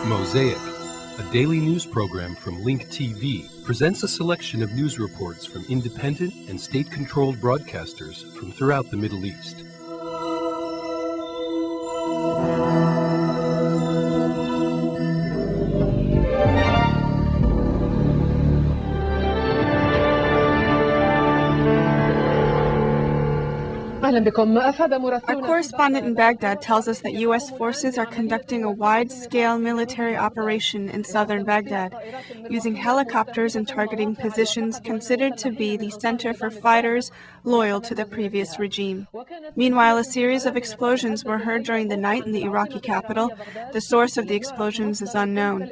Mosaic, a daily news program from Link TV, presents a selection of news reports from independent and state-controlled broadcasters from throughout the Middle East. Our correspondent in Baghdad tells us that U.S. forces are conducting a wide-scale military operation in southern Baghdad, using helicopters and targeting positions considered to be the center for fighters loyal to the previous regime. Meanwhile, a series of explosions were heard during the night in the Iraqi capital. The source of the explosions is unknown.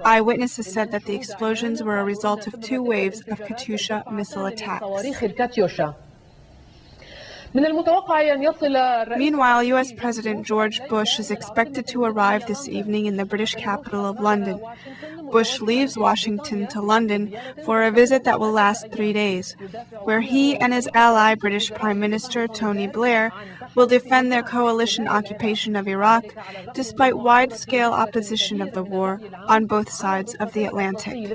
Eyewitnesses said that the explosions were a result of 2 waves of Katyusha missile attacks. Meanwhile, U.S. President George Bush is expected to arrive this evening in the British capital of London. Bush leaves Washington to London for a visit that will last 3 days, where he and his ally, British Prime Minister Tony Blair, will defend their coalition occupation of Iraq, despite wide-scale opposition of the war on both sides of the Atlantic.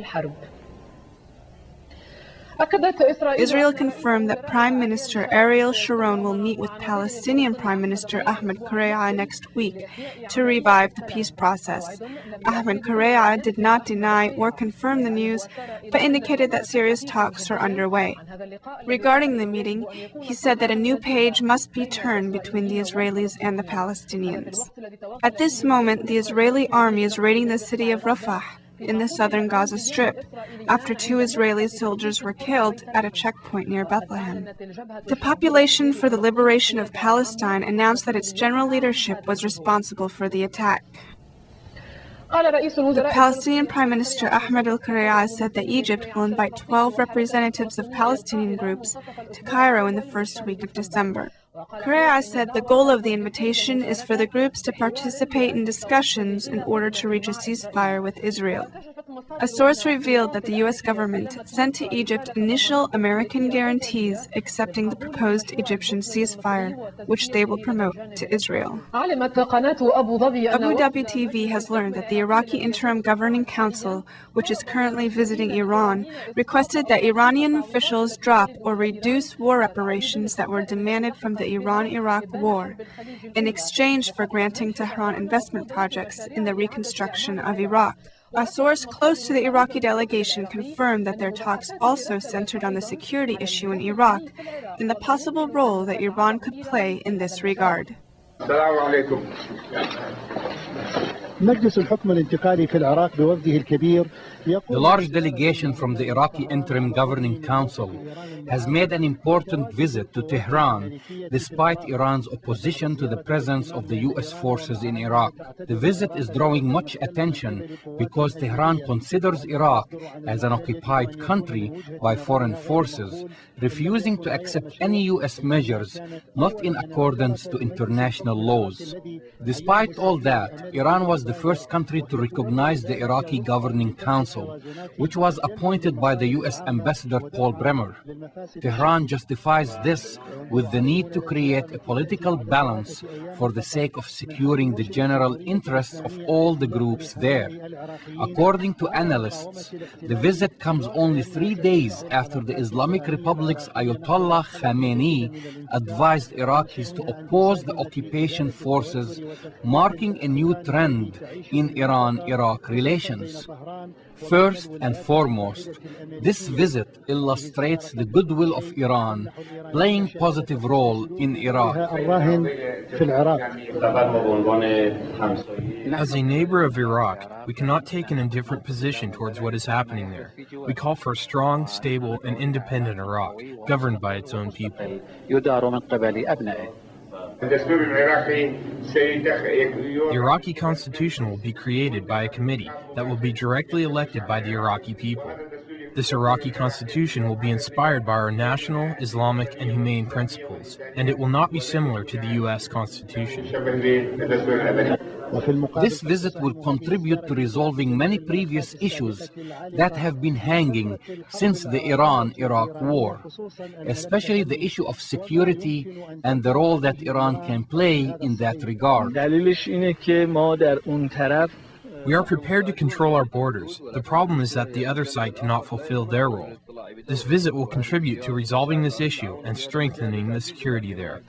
Israel confirmed that Prime Minister Ariel Sharon will meet with Palestinian Prime Minister Ahmed Kureya next week to revive the peace process. Ahmed Kureya did not deny or confirm the news, but indicated that serious talks are underway. Regarding the meeting, he said that a new page must be turned between the Israelis and the Palestinians. At this moment, the Israeli army is raiding the city of Rafah in the southern Gaza Strip, after 2 Israeli soldiers were killed at a checkpoint near Bethlehem. The Population for the Liberation of Palestine announced that its general leadership was responsible for the attack. The Palestinian Prime Minister Ahmed al-Kureya said that Egypt will invite 12 representatives of Palestinian groups to Cairo in the first week of December. Kureya said the goal of the invitation is for the groups to participate in discussions in order to reach a ceasefire with Israel. A source revealed that the U.S. government sent to Egypt initial American guarantees accepting the proposed Egyptian ceasefire, which they will promote to Israel. Abu Dhabi TV has learned that the Iraqi Interim Governing Council, which is currently visiting Iran, requested that Iranian officials drop or reduce war reparations that were demanded from the Iran-Iraq war, in exchange for granting Tehran investment projects in the reconstruction of Iraq. A source close to the Iraqi delegation confirmed that their talks also centered on the security issue in Iraq and the possible role that Iran could play in this regard. The large delegation from the Iraqi Interim Governing Council has made an important visit to Tehran despite Iran's opposition to the presence of the U.S. forces in Iraq. The visit is drawing much attention because Tehran considers Iraq as an occupied country by foreign forces, refusing to accept any U.S. measures not in accordance to international laws. Despite all that, Iran was the first country to recognize the Iraqi Governing Council, which was appointed by the U.S. Ambassador Paul Bremer. Tehran justifies this with the need to create a political balance for the sake of securing the general interests of all the groups there. According to analysts, the visit comes only 3 days after the Islamic Republic's Ayatollah Khamenei advised Iraqis to oppose the occupation forces, marking a new trend in Iran-Iraq relations. First and foremost, this visit illustrates the goodwill of Iran playing positive role in Iraq. As a neighbor of Iraq, we cannot take an indifferent position towards what is happening there. We call for a strong, stable, and independent Iraq, governed by its own people. The Iraqi constitution will be created by a committee that will be directly elected by the Iraqi people. This Iraqi constitution will be inspired by our national, Islamic, and humane principles, and it will not be similar to the U.S. Constitution. This visit will contribute to resolving many previous issues that have been hanging since the Iran-Iraq war, especially the issue of security and the role that Iran can play in that regard. We are prepared to control our borders. The problem is that the other side cannot fulfill their role. This visit will contribute to resolving this issue and strengthening the security there.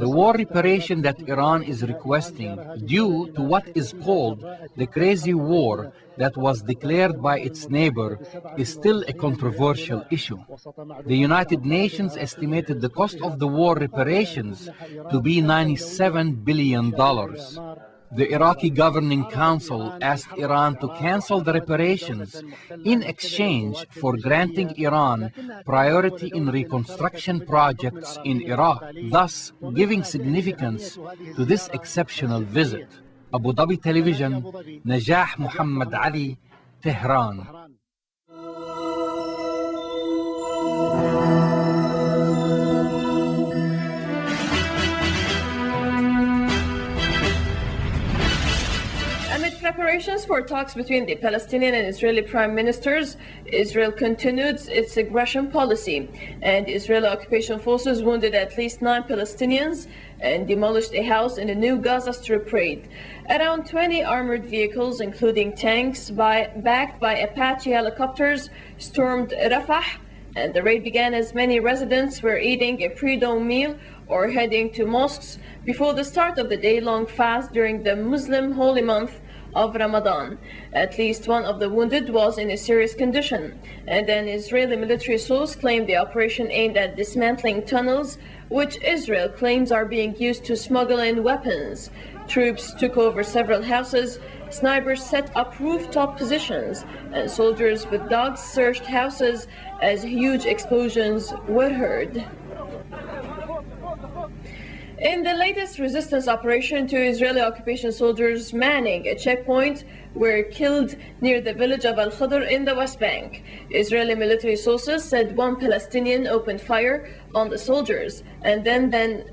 The war reparation that Iran is requesting due to what is called the crazy war that was declared by its neighbor is still a controversial issue. The United Nations estimated the cost of the war reparations to be $97 billion. The Iraqi Governing Council asked Iran to cancel the reparations in exchange for granting Iran priority in reconstruction projects in Iraq, thus giving significance to this exceptional visit. Abu Dhabi Television, Najah Muhammad Ali, Tehran. Preparations for talks between the Palestinian and Israeli prime ministers, Israel continued its aggression policy, and Israeli occupation forces wounded at least 9 Palestinians and demolished a house in the new Gaza Strip raid. Around 20 armored vehicles, including tanks backed by Apache helicopters, stormed Rafah, and the raid began as many residents were eating a pre-dawn meal or heading to mosques before the start of the day-long fast during the Muslim holy month of Ramadan. At least one of the wounded was in a serious condition, and an Israeli military source claimed the operation aimed at dismantling tunnels, which Israel claims are being used to smuggle in weapons. Troops took over several houses, snipers set up rooftop positions, and soldiers with dogs searched houses as huge explosions were heard. In the latest resistance operation, 2 Israeli occupation soldiers manning a checkpoint were killed near the village of Al-Khudr in the West Bank. Israeli military sources said 1 Palestinian opened fire on the soldiers and then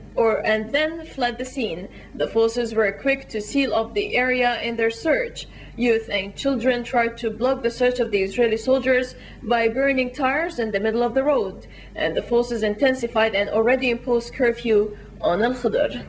fled the scene. The forces were quick to seal off the area in their search. Youth and children tried to block the search of the Israeli soldiers by burning tires in the middle of the road, and the forces intensified an already imposed curfew on Al-Khudr.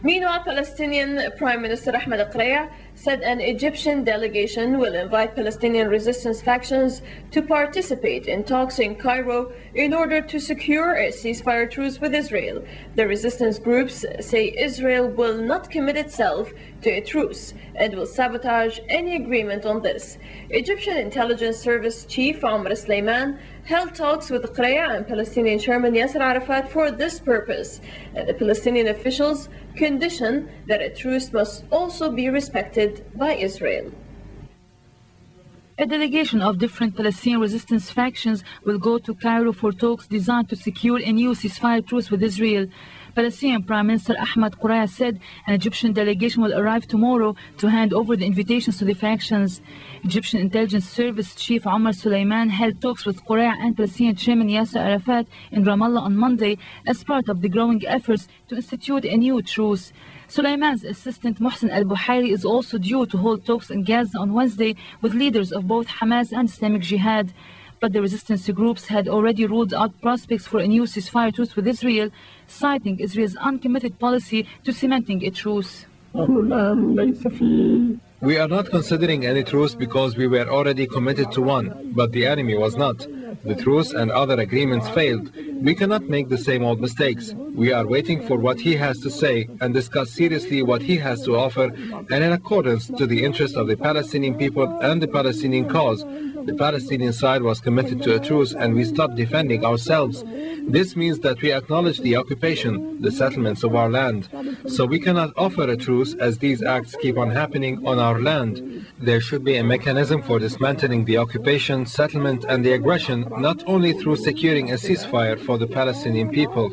Meanwhile, Palestinian Prime Minister Ahmed al-Quraya said an Egyptian delegation will invite Palestinian resistance factions to participate in talks in Cairo in order to secure a ceasefire truce with Israel. The resistance groups say Israel will not commit itself to a truce and will sabotage any agreement on this. Egyptian Intelligence Service Chief Omar Suleiman held talks with Quraya and Palestinian Chairman Yasser Arafat for this purpose, and the Palestinian officials condition that a truce must also be respected by Israel. A delegation of different Palestinian resistance factions will go to Cairo for talks designed to secure a new ceasefire truce with Israel. Palestinian Prime Minister Ahmed Quraya said an Egyptian delegation will arrive tomorrow to hand over the invitations to the factions. Egyptian Intelligence Service Chief Omar Suleiman held talks with Quraya and Palestinian Chairman Yasser Arafat in Ramallah on Monday as part of the growing efforts to institute a new truce. Suleiman's assistant Mohsen al-Buhairi is also due to hold talks in Gaza on Wednesday with leaders of both Hamas and Islamic Jihad. But the resistance groups had already ruled out prospects for a new ceasefire truce with Israel, citing Israel's uncommitted policy to cementing a truce. We are not considering any truce because we were already committed to one, but the enemy was not. The truce and other agreements failed. We cannot make the same old mistakes. We are waiting for what he has to say and discuss seriously what he has to offer, and in accordance to the interest of the Palestinian people and the Palestinian cause. The Palestinian side was committed to a truce and we stopped defending ourselves. This means that we acknowledge the occupation, the settlements of our land. So we cannot offer a truce as these acts keep on happening on our land. There should be a mechanism for dismantling the occupation, settlement and the aggression, not only through securing a ceasefire for the Palestinian people.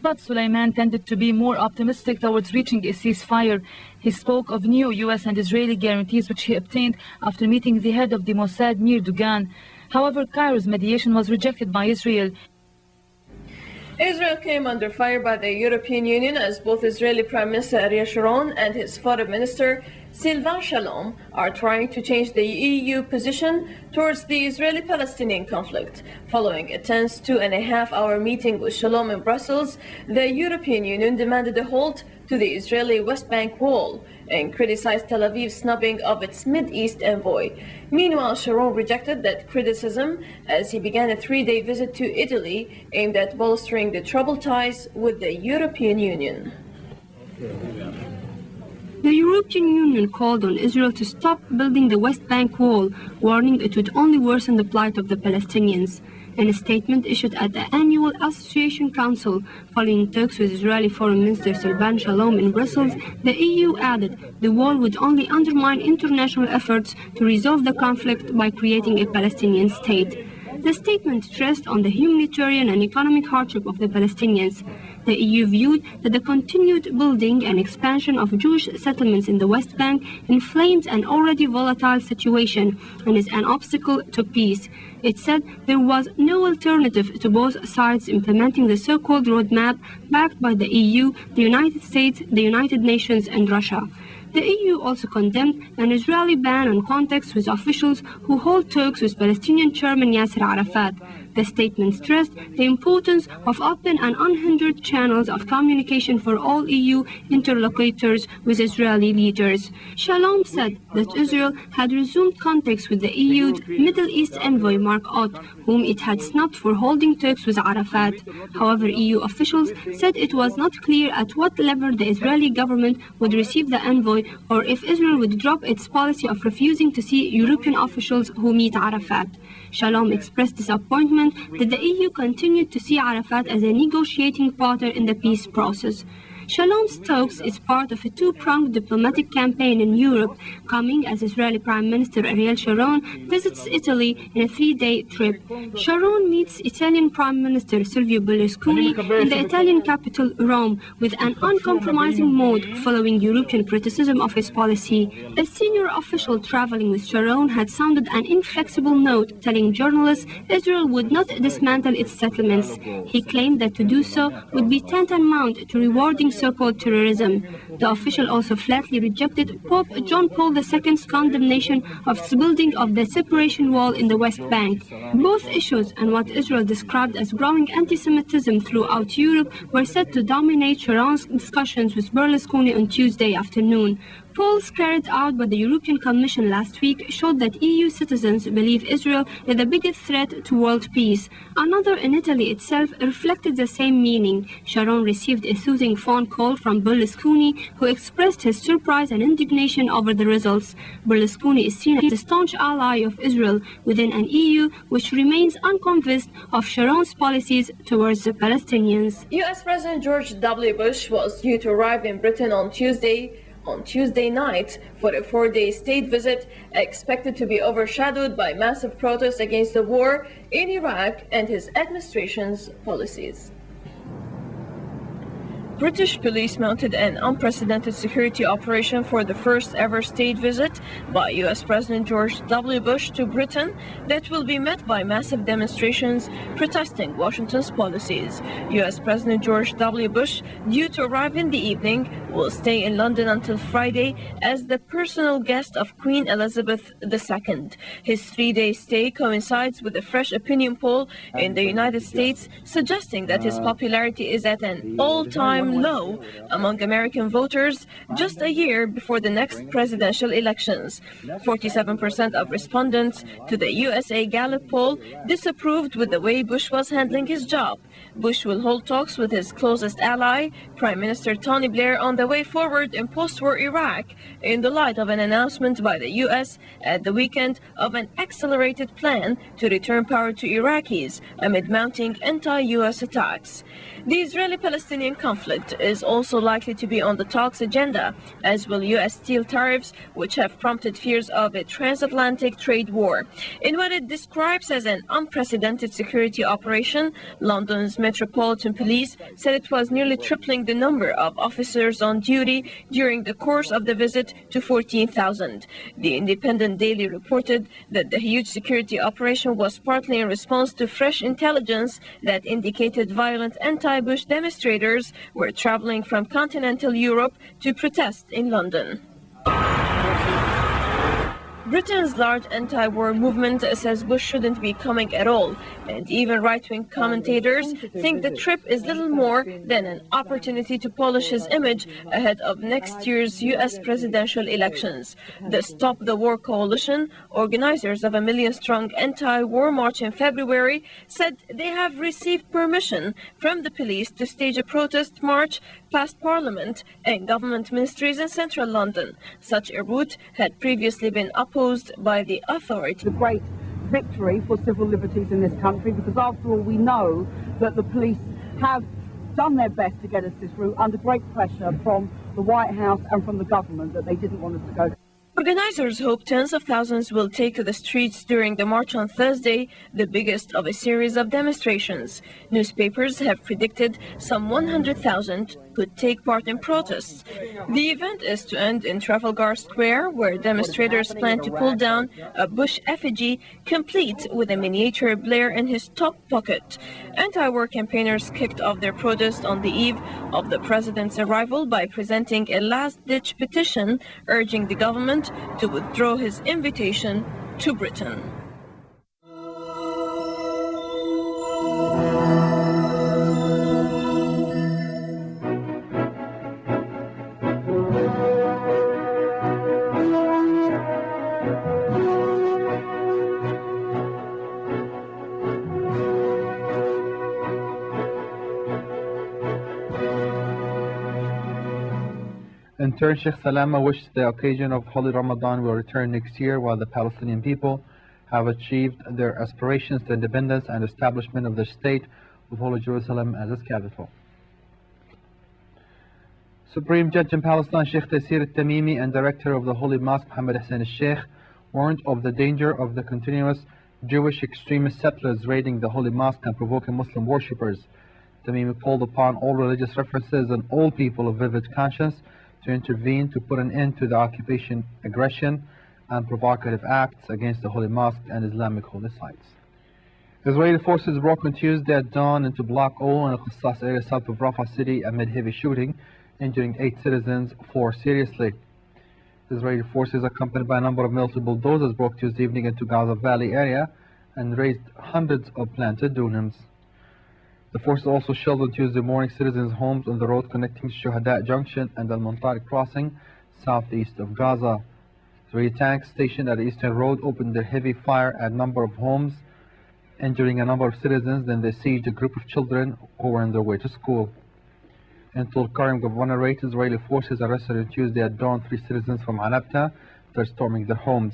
But Suleiman tended to be more optimistic towards reaching a ceasefire. He spoke of new US and Israeli guarantees which he obtained after meeting the head of the Mossad, Mir Dugan. However, Cairo's mediation was rejected by Israel. Israel came under fire by the European Union as both Israeli Prime Minister Ariel Sharon and his foreign minister Sylvain Shalom are trying to change the EU position towards the Israeli-Palestinian conflict. Following a tense 2.5-hour meeting with Shalom in Brussels, the European Union demanded a halt to the Israeli West Bank wall and criticized Tel Aviv's snubbing of its Mid-East envoy. Meanwhile, Sharon rejected that criticism as he began a 3-day visit to Italy aimed at bolstering the troubled ties with the European Union. The European Union called on Israel to stop building the West Bank wall, warning it would only worsen the plight of the Palestinians. In a statement issued at the annual Association Council following talks with Israeli Foreign Minister Sylvain Shalom in Brussels, the EU added the wall would only undermine international efforts to resolve the conflict by creating a Palestinian state. The statement stressed on the humanitarian and economic hardship of the Palestinians. The EU viewed that the continued building and expansion of Jewish settlements in the West Bank inflames an already volatile situation and is an obstacle to peace. It said there was no alternative to both sides implementing the so-called roadmap backed by the EU, the United States, the United Nations, and Russia. The EU also condemned an Israeli ban on contacts with officials who hold talks with Palestinian Chairman Yasser Arafat. The statement stressed the importance of open and unhindered channels of communication for all EU interlocutors with Israeli leaders. Shalom said that Israel had resumed contacts with the EU's Middle East envoy Mark Ott, whom it had snubbed for holding talks with Arafat. However, EU officials said it was not clear at what level the Israeli government would receive the envoy or if Israel would drop its policy of refusing to see European officials who meet Arafat. Shalom expressed disappointment that the EU continued to see Arafat as a negotiating partner in the peace process. Shalom's talks is part of a two-pronged diplomatic campaign in Europe, coming as Israeli Prime Minister Ariel Sharon visits Italy in a 3-day trip. Sharon meets Italian Prime Minister Silvio Berlusconi in the Italian capital Rome with an uncompromising mood following European criticism of his policy. A senior official traveling with Sharon had sounded an inflexible note telling journalists Israel would not dismantle its settlements. He claimed that to do so would be tantamount to rewarding so-called terrorism. The official also flatly rejected Pope John Paul II's condemnation of the building of the separation wall in the West Bank. Both issues and what Israel described as growing anti-Semitism throughout Europe were set to dominate Sharon's discussions with Berlusconi on Tuesday afternoon. Polls carried out by the European Commission last week showed that EU citizens believe Israel is the biggest threat to world peace. Another in Italy itself reflected the same meaning. Sharon received a soothing phone call from Berlusconi, who expressed his surprise and indignation over the results. Berlusconi is seen as a staunch ally of Israel within an EU which remains unconvinced of Sharon's policies towards the Palestinians. U.S. President George W. Bush was due to arrive in Britain on Tuesday night for a 4-day state visit, expected to be overshadowed by massive protests against the war in Iraq and his administration's policies. British police mounted an unprecedented security operation for the first ever state visit by U.S. President George W. Bush to Britain that will be met by massive demonstrations protesting Washington's policies. U.S. President George W. Bush, due to arrive in the evening, will stay in London until Friday as the personal guest of Queen Elizabeth II. His 3-day stay coincides with a fresh opinion poll in the United States suggesting that his popularity is at an all-time low among American voters just a year before the next presidential elections. 47% of respondents to the USA Gallup poll disapproved with the way Bush was handling his job. Bush will hold talks with his closest ally, Prime Minister Tony Blair, on the way forward in post-war Iraq in the light of an announcement by the U.S. at the weekend of an accelerated plan to return power to Iraqis amid mounting anti-U.S. attacks. The Israeli-Palestinian conflict is also likely to be on the talks agenda, as will U.S. steel tariffs, which have prompted fears of a transatlantic trade war. In what it describes as an unprecedented security operation, London's Metropolitan Police said it was nearly tripling the number of officers on duty during the course of the visit to 14,000. The Independent Daily reported that the huge security operation was partly in response to fresh intelligence that indicated violent anti-Bush demonstrators were traveling from continental Europe to protest in London. Britain's large anti-war movement says Bush shouldn't be coming at all, and even right-wing commentators think the trip is little more than an opportunity to polish his image ahead of next year's U.S. presidential elections. The Stop the War Coalition, organizers of a million-strong anti-war march in February, said they have received permission from the police to stage a protest march past Parliament and government ministries in central London. Such a route had previously been opposed by the authority. A great victory for civil liberties in this country, because after all we know that the police have done their best to get us this route under great pressure from the White House and from the government that they didn't want us to go. Organizers hope tens of thousands will take to the streets during the march on Thursday, the biggest of a series of demonstrations. Newspapers have predicted some 100,000 could take part in protests. The event is to end in Trafalgar Square, where demonstrators plan to pull down a Bush effigy complete with a miniature Blair in his top pocket. Anti-war campaigners kicked off their protest on the eve of the president's arrival by presenting a last-ditch petition urging the government to withdraw his invitation to Britain. In turn, Sheikh Salama wished the occasion of Holy Ramadan will return next year, while the Palestinian people have achieved their aspirations to independence and establishment of the state with Holy Jerusalem as its capital. Supreme Judge in Palestine Sheikh Taysir al-Tamimi and Director of the Holy Mosque Mohammed Hassan al-Sheikh warned of the danger of the continuous Jewish extremist settlers raiding the Holy Mosque and provoking Muslim worshippers. Tamimi called upon all religious references and all people of vivid conscience to intervene to put an end to the occupation, aggression, and provocative acts against the Holy Mosque and Islamic holy sites. Israeli forces broke on Tuesday at dawn into Block O in Al-Qassas area south of Rafah city amid heavy shooting, injuring 8 citizens, 4 seriously. Israeli forces, accompanied by a number of military bulldozers, broke Tuesday evening into Gaza Valley area and razed hundreds of planted dunams. The forces also shelled on Tuesday morning citizens' homes on the road connecting Shuhada Junction and Al-Muntari Crossing, southeast of Gaza. Israeli tanks stationed at the eastern road opened their heavy fire at a number of homes, injuring a number of citizens. Then they sieged a group of children who were on their way to school. In Tulkarm Governorate, Israeli forces arrested on Tuesday at dawn 3 citizens from Anabta after storming their homes.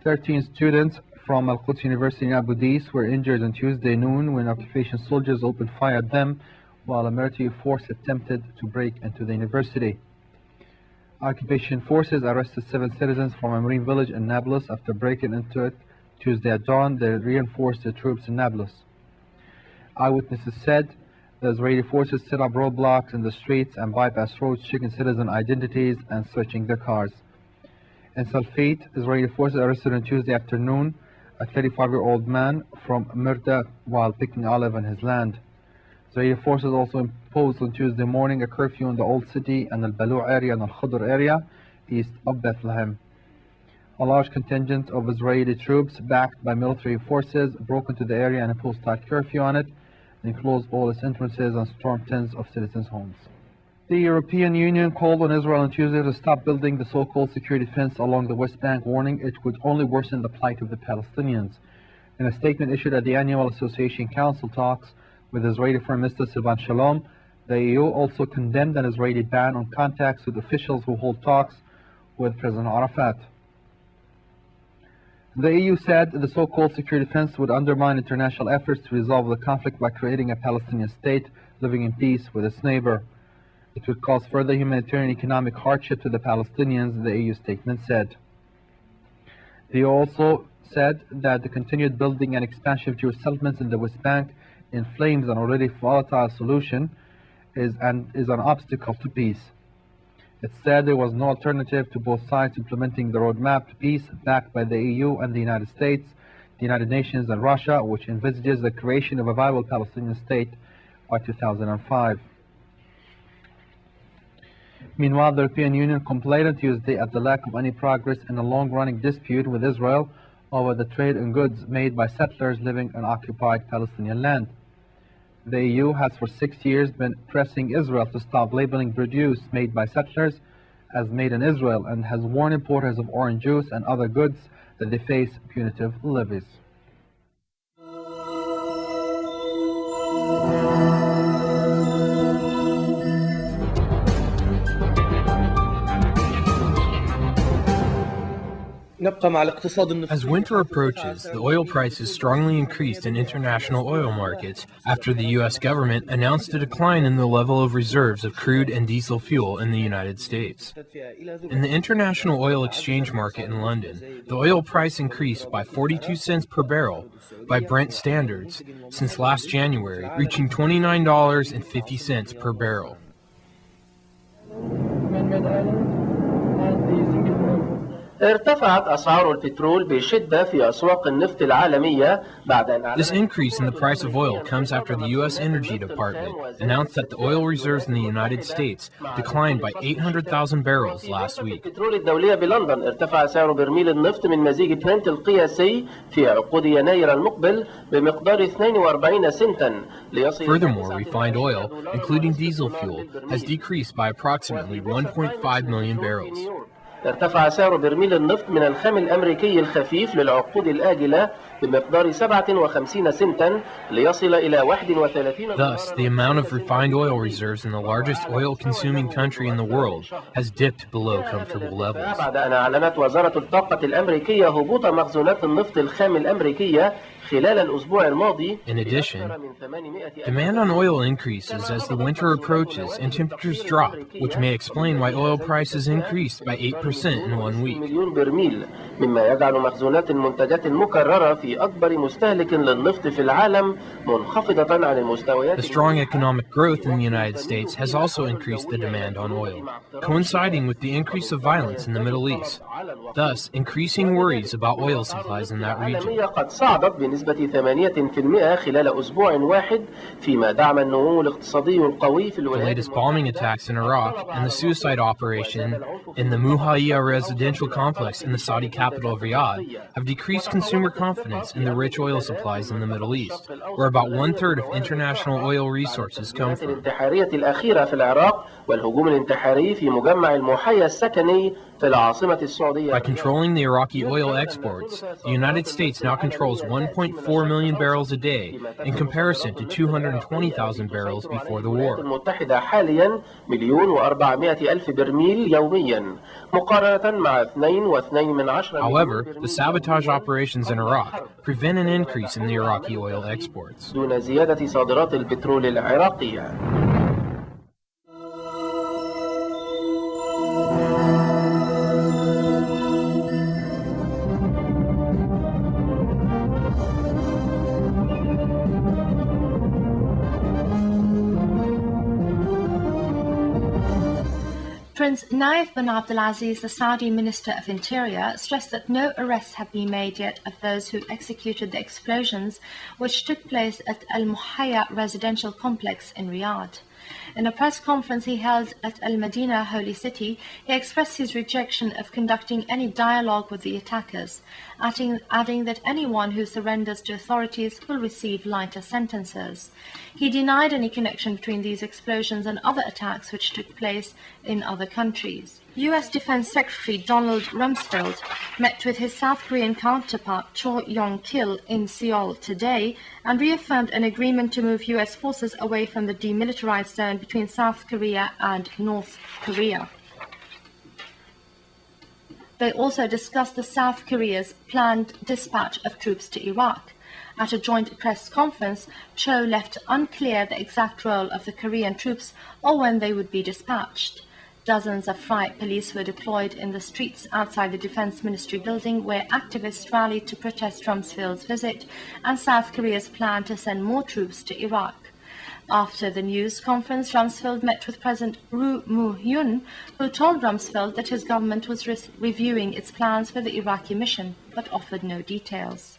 13 students from Al-Quds University in Abu Dis were injured on Tuesday noon when occupation soldiers opened fire at them while a military force attempted to break into the university. Occupation forces arrested 7 citizens from a marine village in Nablus after breaking into it Tuesday at dawn. They reinforced the troops in Nablus. Eyewitnesses said the Israeli forces set up roadblocks in the streets and bypass roads, checking citizen identities and searching their cars. In Salfit, Israeli forces arrested on Tuesday afternoon a 35-year-old man from Mirda while picking olive on his land. Israeli forces also imposed on Tuesday morning a curfew in the Old City and Al Balou area and Al Khudr area east of Bethlehem. A large contingent of Israeli troops backed by military forces broke into the area and imposed tight curfew on it, and closed all its entrances and stormed tens of citizens' homes. The European Union called on Israel on Tuesday to stop building the so-called security fence along the West Bank, warning it would only worsen the plight of the Palestinians. In a statement issued at the annual Association Council talks with Israeli Foreign Minister Silvan Shalom, the EU also condemned an Israeli ban on contacts with officials who hold talks with President Arafat. The EU said the so-called security fence would undermine international efforts to resolve the conflict by creating a Palestinian state living in peace with its neighbor. It would cause further humanitarian and economic hardship to the Palestinians, the EU statement said. The EU also said that the continued building and expansion of Jewish settlements in the West Bank inflames an already volatile solution is an obstacle to peace. It said there was no alternative to both sides implementing the roadmap to peace backed by the EU and the United States, the United Nations and Russia, which envisages the creation of a viable Palestinian state by 2005. Meanwhile, the European Union complained on Tuesday at the lack of any progress in a long-running dispute with Israel over the trade in goods made by settlers living on occupied Palestinian land. The EU has for 6 years been pressing Israel to stop labeling produce made by settlers as made in Israel and has warned importers of orange juice and other goods that they face punitive levies. As winter approaches, the oil prices strongly increased in international oil markets after the U.S. government announced a decline in the level of reserves of crude and diesel fuel in the United States. In the international oil exchange market in London, the oil price increased by 42 cents per barrel by Brent standards since last January, reaching $29.50 per barrel. ارتفعت أسعار البترول بشدة في أسواق النفط العالمية بعد أن This increase in the price of oil comes after the U.S. Energy Department announced that the oil reserves in the United States declined by 800,000 barrels last week. البترول الدولية بلندن ارتفع سعر برميل النفط من مزيج برنت القياسي في عقود يناير المقبل بمقدار 42 سنتا ليصل. Furthermore, refined oil, including diesel fuel, has decreased by approximately 1.5 million barrels. ارتفع سعر برميل النفط من الخام الأمريكي الخفيف للعقود الآجلة بمقدار 57 سنتا ليصل إلى 31. Thus, the amount of refined oil reserves in the largest oil-consuming country in the world has dipped below comfortable levels. بعد أن أعلنت وزارة الطاقة الأمريكية هبوط مخزونات النفط الخام الأمريكية خلال الأسبوع الماضي. In addition, demand on oil increases as the winter approaches and temperatures drop, which may explain why oil prices increased by 8% in 1 week. مليون برميل مما يجعل مخزونات المنتجات المكررة في أكبر مستهلك للنفط في العالم منخفضة عن المستويات. The strong economic growth in the United States has also increased the demand on oil, coinciding with the increase of violence in the Middle East, thus increasing worries about oil supplies in that region. قد صعدت بنسبة 8% خلال أسبوع واحد فيما دعم النمو الاقتصادي القوي في The الولايات. latest bombing attacks in Iraq and the suicide operation in the Muhayya residential complex in the Saudi capital of Riyadh have decreased consumer confidence in the rich oil supplies in the Middle East, where about 1/3 of international oil resources come from. الانتحارية الأخيرة في العراق والهجوم الانتحاري في مجمع المحيا السكني في العاصمة السعودية. By controlling the Iraqi oil exports, the United States now controls 1.4 million barrels a day in comparison to 220,000 barrels before the war. المتحدة حاليا 1,400,000 برميل يوميا مقارنة مع 2.2. However, the sabotage operations in Iraq prevent an increase in the Iraqi oil exports. دون زيادة صادرات البترول العراقية. Prince Naif bin Abdulaziz, the Saudi Minister of Interior, stressed that no arrests have been made yet of those who executed the explosions which took place at Al Muhayya residential complex in Riyadh. In a press conference he held at Al Medina, Holy City, he expressed his rejection of conducting any dialogue with the attackers, adding that anyone who surrenders to authorities will receive lighter sentences. He denied any connection between these explosions and other attacks which took place in other countries. U.S. Defense Secretary Donald Rumsfeld met with his South Korean counterpart Cho Yong-kil in Seoul today and reaffirmed an agreement to move U.S. forces away from the demilitarized zone between South Korea and North Korea. They also discussed the South Korea's planned dispatch of troops to Iraq. At a joint press conference, Cho left unclear the exact role of the Korean troops or when they would be dispatched. Dozens of riot police were deployed in the streets outside the Defense Ministry building where activists rallied to protest Rumsfeld's visit and South Korea's plan to send more troops to Iraq. After the news conference, Rumsfeld met with President Roh Moo-hyun, who told Rumsfeld that his government was reviewing its plans for the Iraqi mission, but offered no details.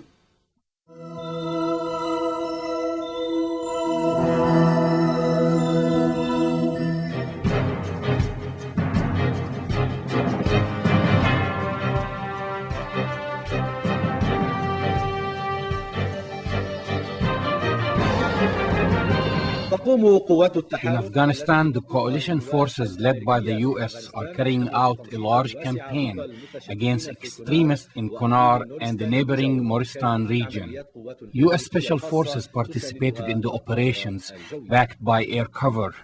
In Afghanistan, the coalition forces led by the US are carrying out a large campaign against extremists in Kunar and the neighboring Moristan region. US Special Forces participated in the operations backed by air cover.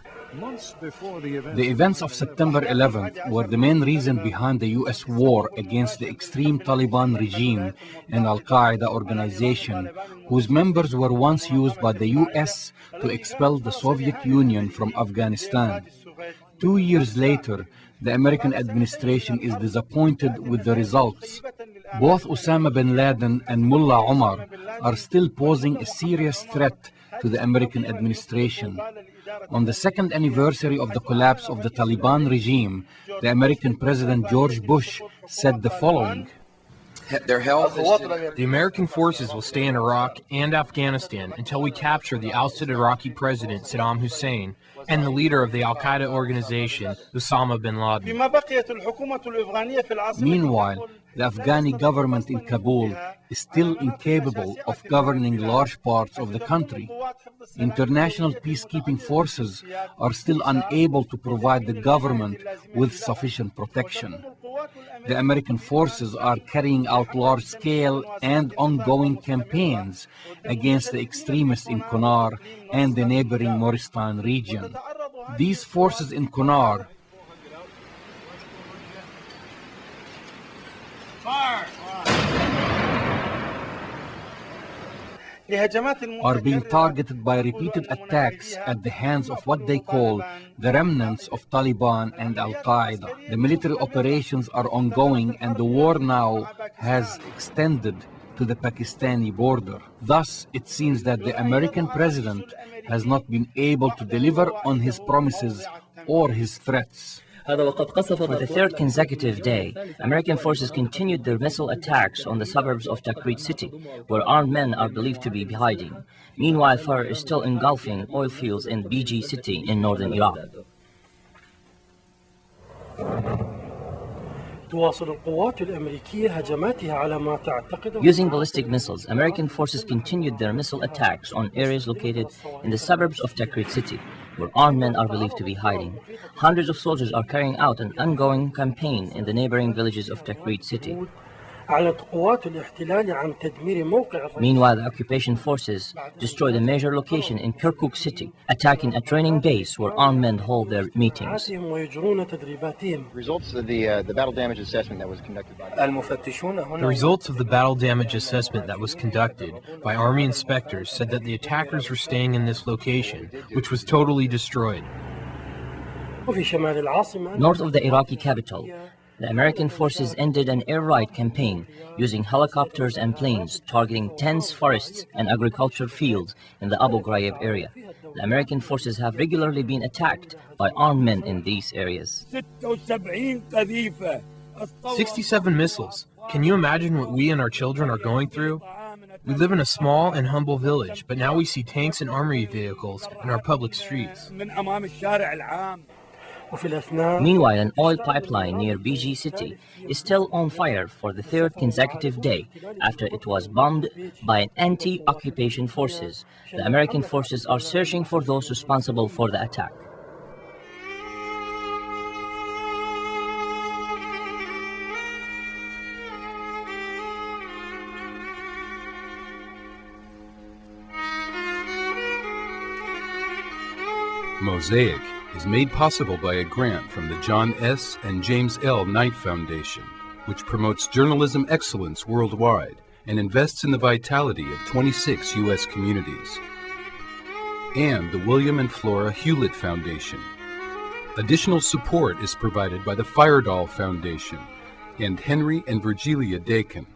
The events of September 11th were the main reason behind the US war against the extreme Taliban regime and Al-Qaeda organization, whose members were once used by the US to expel the Soviet Union from Afghanistan. 2 years later, the American administration is disappointed with the results. Both Osama bin Laden and Mullah Omar are still posing a serious threat to the American administration. On the second anniversary of the collapse of the Taliban regime, the American President George Bush said the following: The American forces will stay in Iraq and Afghanistan until we capture the ousted Iraqi president Saddam Hussein and the leader of the Al-Qaeda organization, Osama bin Laden. Meanwhile, the Afghani government in Kabul is still incapable of governing large parts of the country. International peacekeeping forces are still unable to provide the government with sufficient protection. The American forces are carrying out large-scale and ongoing campaigns against the extremists in Kunar and the neighboring Moristan region. These forces in Kunar are being targeted by repeated attacks at the hands of what they call the remnants of Taliban and Al-Qaeda. The military operations are ongoing and the war now has extended to the Pakistani border. Thus, it seems that the American president has not been able to deliver on his promises or his threats. For the third consecutive day, American forces continued their missile attacks on the suburbs of Tikrit city, where armed men are believed to be hiding. Meanwhile, fire is still engulfing oil fields in BG city in northern Iraq. Using ballistic missiles, American forces continued their missile attacks on areas located in the suburbs of Tikrit city, where armed men are believed to be hiding. Hundreds of soldiers are carrying out an ongoing campaign in the neighboring villages of Tikrit city. Meanwhile, the occupation forces destroyed a major location in Kirkuk city, attacking a training base where armed men hold their meetings. Results of the battle damage assessment that was conducted by The results of the battle damage assessment that was conducted by Army inspectors said that the attackers were staying in this location, which was totally destroyed. North of the Iraqi capital, the American forces ended an air raid campaign using helicopters and planes targeting dense forests and agricultural fields in the Abu Ghraib area. The American forces have regularly been attacked by armed men in these areas. 67 missiles. Can you imagine what we and our children are going through? We live in a small and humble village, but now we see tanks and armory vehicles in our public streets. Meanwhile, an oil pipeline near BG city is still on fire for the third consecutive day after it was bombed by an anti-occupation forces. The American forces are searching for those responsible for the attack. Mosaic is made possible by a grant from the John S. and James L. Knight Foundation, which promotes journalism excellence worldwide and invests in the vitality of 26 U.S. communities, and the William and Flora Hewlett Foundation. Additional support is provided by the Firedoll Foundation and Henry and Virgilia Dakin.